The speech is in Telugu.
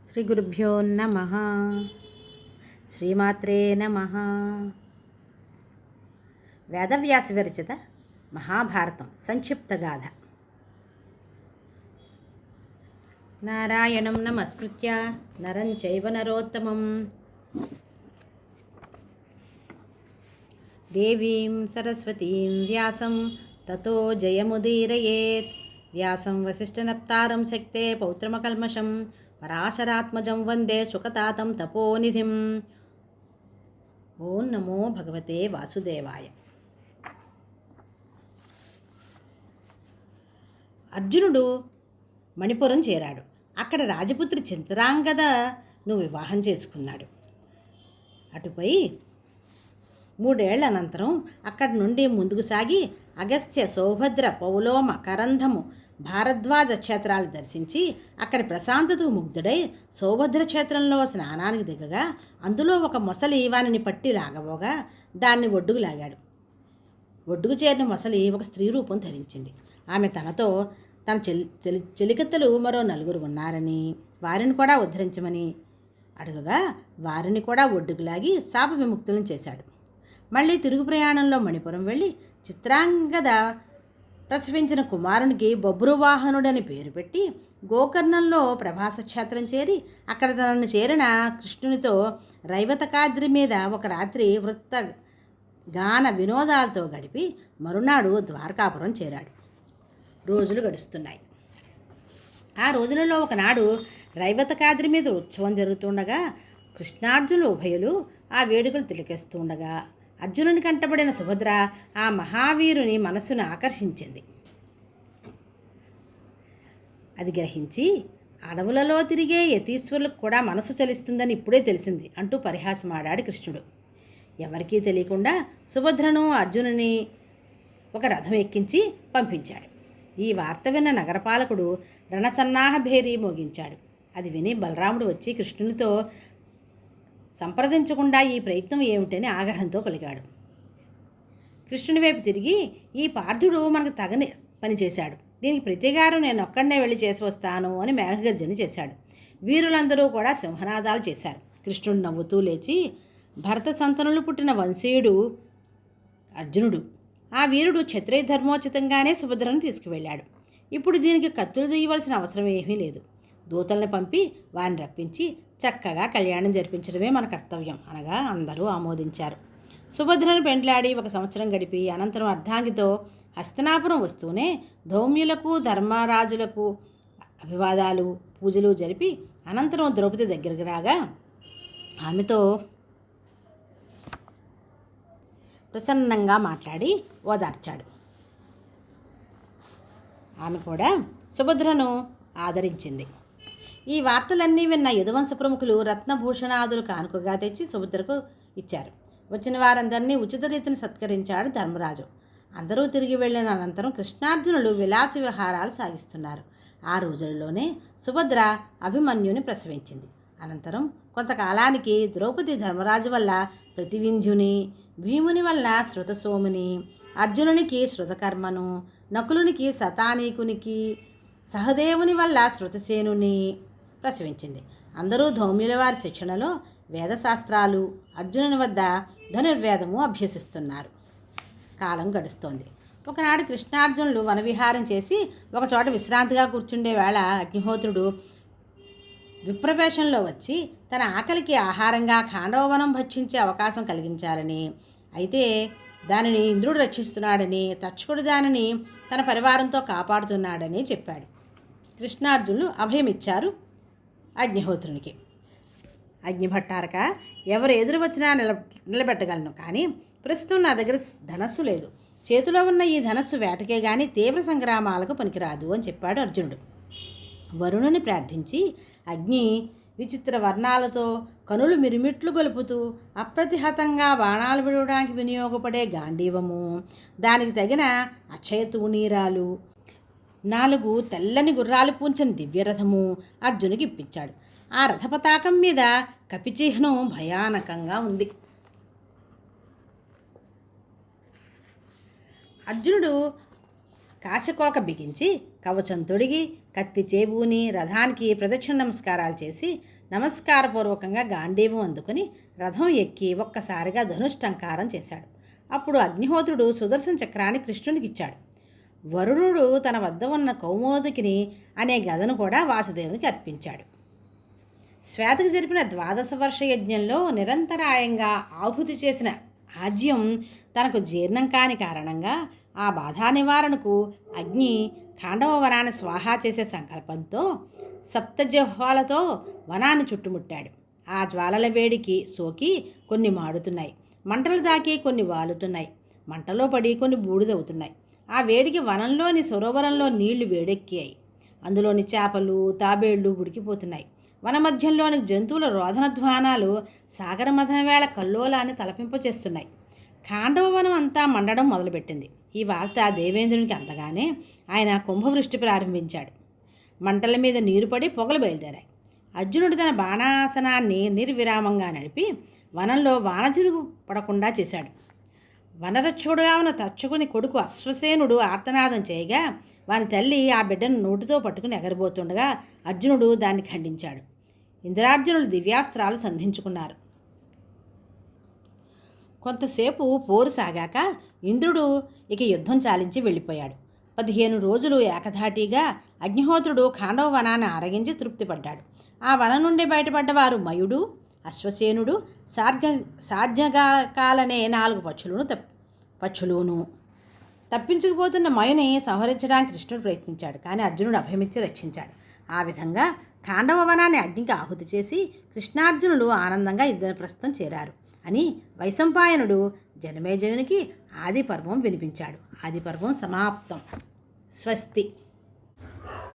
శ్రీ గురుభ్యో నమః. శ్రీమాత్రే నమః. వేదవ్యాస విరచిత మహాభారతం సంక్షిప్త గాథ. నారాయణం నమస్కృత్య నరం చైవ నరోత్తమం దేవీం సరస్వతీం వ్యాసం తతో జయముదీరయేత్. వ్యాసం వసిష్ఠనప్తారం శక్తే పౌత్రమకల్మషం పరాశరాత్మజం వందే సుఖతాతం తపోనిధిం. ఓం నమో భగవతే వాసుదేవాయ. అర్జునుడు మణిపురం చేరాడు. అక్కడ రాజపుత్రి చింతరాంగదను వివాహం చేసుకున్నాడు. అటుపై 3 ఏళ్ల అనంతరం అక్కడి నుండి ముందుకు సాగి అగస్త్య, సౌభద్ర, పౌలోమ, కరంధము, భారద్వాజ క్షేత్రాలు దర్శించి అక్కడి ప్రశాంతతకు ముగ్ధుడై సౌభద్ర క్షేత్రంలో స్నానానికి దిగగా అందులో ఒక మొసలి వానిని పట్టి లాగబోగా దాన్ని ఒడ్డుకు లాగాడు. ఒడ్డుకు చేరిన మొసలి ఒక స్త్రీ రూపం ధరించింది. ఆమె తనతో తన చెలికత్తెలు మరో 4 ఉన్నారని వారిని కూడా ఉద్ధరించమని అడుగగా వారిని కూడా ఒడ్డుకు లాగి శాప విముక్తులను చేశాడు. మళ్ళీ తిరుగు ప్రయాణంలో మణిపురం వెళ్ళి చిత్రాంగద ప్రసవించిన కుమారునికి బభ్రువాహనుడని పేరు పెట్టి గోకర్ణంలో ప్రభాస క్షేత్రం చేరి అక్కడ తనను చేరిన కృష్ణునితో రైవతకాద్రి మీద ఒక రాత్రి వృత్త గాన వినోదాలతో గడిపి మరునాడు ద్వారకాపురం చేరాడు. రోజులు గడుస్తున్నాయి. ఆ రోజులలో ఒకనాడు రైవతకాద్రి మీద ఉత్సవం జరుగుతుండగా కృష్ణార్జునులు ఉభయులు ఆ వేడుకలు తిలకిస్తూ ఉండగా అర్జునుని కంటబడిన సుభద్ర ఆ మహావీరుని మనస్సును ఆకర్షించింది. అది గ్రహించి అడవులలో తిరిగే యతీశ్వరులకు కూడా మనసు చలిస్తుందని ఇప్పుడే తెలిసింది అంటూ పరిహాసమాడాడు కృష్ణుడు. ఎవరికీ తెలియకుండా సుభద్రను అర్జునుని ఒక రథం ఎక్కించి పంపించాడు. ఈ వార్త విన్న నగరపాలకుడు రణసన్నాహ భేరీ మోగించాడు. అది విని బలరాముడు వచ్చి కృష్ణునితో సంప్రదించకుండా ఈ ప్రయత్నం ఏమిటని ఆగ్రహంతో పలికాడు. కృష్ణుని వైపు తిరిగి, ఈ పార్థుడు మనకు తగని పని చేశాడు. దీనికి ప్రతిగారం నేను ఒక్కడనే వెళ్ళి చేసి వస్తాను అని మేఘగర్జన చేశాడు. వీరులందరూ కూడా సింహనాదాలు చేశారు. కృష్ణుడు నవ్వుతూ లేచి, భరత సంతనులు పుట్టిన వంశీయుడు అర్జునుడు. ఆ వీరుడు క్షత్రియ ధర్మోచితంగానే సుభద్రను తీసుకువెళ్ళాడు. ఇప్పుడు దీనికి కత్తులు తీయవలసిన అవసరం ఏమీ లేదు. దూతల్ని పంపి వారిని రప్పించి చక్కగా కళ్యాణం జరిపించడమే మన కర్తవ్యం అనగా అందరూ ఆమోదించారు. సుభద్రను పెండ్లాడి 1 సంవత్సరం గడిపి అనంతరం అర్ధాంగితో హస్తినాపురం వస్తూనే ధౌమ్యులకు ధర్మరాజులకు అభివాదాలు పూజలు జరిపి అనంతరం ద్రౌపది దగ్గరికి రాగా ఆమెతో ప్రసన్నంగా మాట్లాడి ఓదార్చాడు. ఆమె కూడా సుభద్రను ఆదరించింది. ఈ వార్తలన్నీ విన్న యదువంశ ప్రముఖులు రత్నభూషణాదులు కానుకగా తెచ్చి సుభద్రకు ఇచ్చారు. వచ్చిన వారందరినీ ఉచిత రీతిని సత్కరించాడు ధర్మరాజు. అందరూ తిరిగి వెళ్ళిన అనంతరం కృష్ణార్జునులు విలాస విహారాలు సాగిస్తున్నారు. ఆ రోజుల్లోనే సుభద్ర అభిమన్యుని ప్రసవించింది. అనంతరం కొంతకాలానికి ద్రౌపది ధర్మరాజు వల్ల ప్రతివింధ్యుని, భీముని వల్ల శృతసోముని, అర్జునునికి శృతకర్మను, నకులునికి శతానీకునికి, సహదేవుని వల్ల శృతసేనుని ప్రసవించింది. అందరూ ధౌమ్యుల వారి శిక్షణలో వేదశాస్త్రాలు, అర్జునుని వద్ద ధనుర్వేదము అభ్యసిస్తున్నారు. కాలం గడుస్తోంది. ఒకనాడు కృష్ణార్జునులు వనవిహారం చేసి ఒకచోట విశ్రాంతిగా కూర్చుండే వేళ అగ్నిహోత్రుడు విప్రవేశంలో వచ్చి తన ఆకలికి ఆహారంగా ఖాండవవనం భక్షించే అవకాశం కలిగించాలని, అయితే దానిని ఇంద్రుడు రక్షిస్తున్నాడని, తక్షకుడు దానిని తన పరివారంతో కాపాడుతున్నాడని చెప్పాడు. కృష్ణార్జునులు అభయమిచ్చారు అగ్నిహోత్రునికి. అగ్నిభట్టారక, ఎవరు ఎదురు వచ్చినా నిలబెట్టగలను, కానీ ప్రస్తుతం నా దగ్గర ధనస్సు లేదు. చేతిలో ఉన్న ఈ ధనస్సు వేటకే గాని తీవ్ర సంగ్రామాలకు పనికిరాదు అని చెప్పాడు అర్జునుడు. వరుణుని ప్రార్థించి అగ్ని విచిత్ర వర్ణాలతో కనులు మిరుమిట్లు గొలుపుతూ అప్రతిహతంగా బాణాలు విడవడానికి వినియోగపడే గాంధీవము, దానికి తగిన అక్షయ తూణీరాలు, 4 తెల్లని గుర్రాలు పూంచిన దివ్యరథము అర్జునుకి ఇప్పించాడు. ఆ రథపతాకం మీద కపిచిహ్నం భయానకంగా ఉంది. అర్జునుడు కాశకోక బిగించి కవచం తొడిగి కత్తి చేబూని రథానికి ప్రదక్షిణ నమస్కారాలు చేసి నమస్కారపూర్వకంగా గాంధీవం అందుకుని రథం ఎక్కి ఒక్కసారిగా ధనుష్టంకారం చేశాడు. అప్పుడు అగ్నిహోత్రుడు సుదర్శన చక్రాన్ని కృష్ణునికి ఇచ్చాడు. వరుణుడు తన వద్ద ఉన్న కౌమోదకిని అనే గదను కూడా వాసుదేవునికి అర్పించాడు. శ్వేతకు జరిపిన 12 వర్ష యజ్ఞంలో నిరంతరాయంగా ఆహుతి చేసిన ఆజ్యం తనకు జీర్ణం కాని కారణంగా ఆ బాధా నివారణకు అగ్ని ఖాండవ వనాన్ని స్వాహా చేసే సంకల్పంతో సప్తజిహ్వాలతో వనాన్ని చుట్టుముట్టాడు. ఆ జ్వాలల వేడికి సోకి కొన్ని మాడుతున్నాయి, మంటలు తాకి కొన్ని వాలుతున్నాయి, మంటలో పడి కొన్ని బూడిదవుతున్నాయి. ఆ వేడికి వనంలోని సరోవరంలో నీళ్లు వేడెక్కాయి. అందులోని చేపలు తాబేళ్లు ఉడికిపోతున్నాయి. వనమధ్యంలోని జంతువుల రోదనధ్వానాలు సాగరమథన వేళ కల్లోలాన్ని తలపింపచేస్తున్నాయి. ఖాండవవనం అంతా మండడం మొదలుపెట్టింది. ఈ వార్త దేవేంద్రునికి అందగానే ఆయన కుంభవృష్టి ప్రారంభించాడు. మంటల మీద నీరు పడి పొగలు బయలుదేరాయి. అర్జునుడు తన బాణాసనాన్ని నిర్విరామంగా నడిపి వనంలో వానజిరుగు పడకుండా చేశాడు. వనరక్షుడుగా ఉన్న తక్షకుని కొడుకు అశ్వసేనుడు ఆర్తనాదం చేయగా వాని తల్లి ఆ బిడ్డను నోటితో పట్టుకుని ఎగరబోతుండగా అర్జునుడు దాన్ని ఖండించాడు. ఇంద్రార్జునులు దివ్యాస్త్రాలు సంధించుకున్నారు. కొంతసేపు పోరు సాగాక ఇంద్రుడు ఇక యుద్ధం చాలించి వెళ్ళిపోయాడు. 15 రోజులు ఏకధాటిగా అగ్నిహోత్రుడు ఖాండవ వనాన్ని ఆరగించి తృప్తిపడ్డాడు. ఆ వనం నుండి బయటపడ్డవారు మయుడు, అశ్వసేనుడు, సాధ్యగాకాలనే 4 పక్షులును. తప్పించుకుపోతున్న మయుని సంహరించడానికి కృష్ణుడు ప్రయత్నించాడు. కానీ అర్జునుడు అభయమిచ్చి రక్షించాడు. ఆ విధంగా ఖాండవ వనాన్ని అగ్నికి ఆహుతి చేసి కృష్ణార్జునులు ఆనందంగా ఇంద్రప్రస్థం చేరారు అని వైశంపాయనుడు జనమేజయునికి ఆది పర్వం వినిపించాడు. ఆది పర్వం సమాప్తం. స్వస్తి.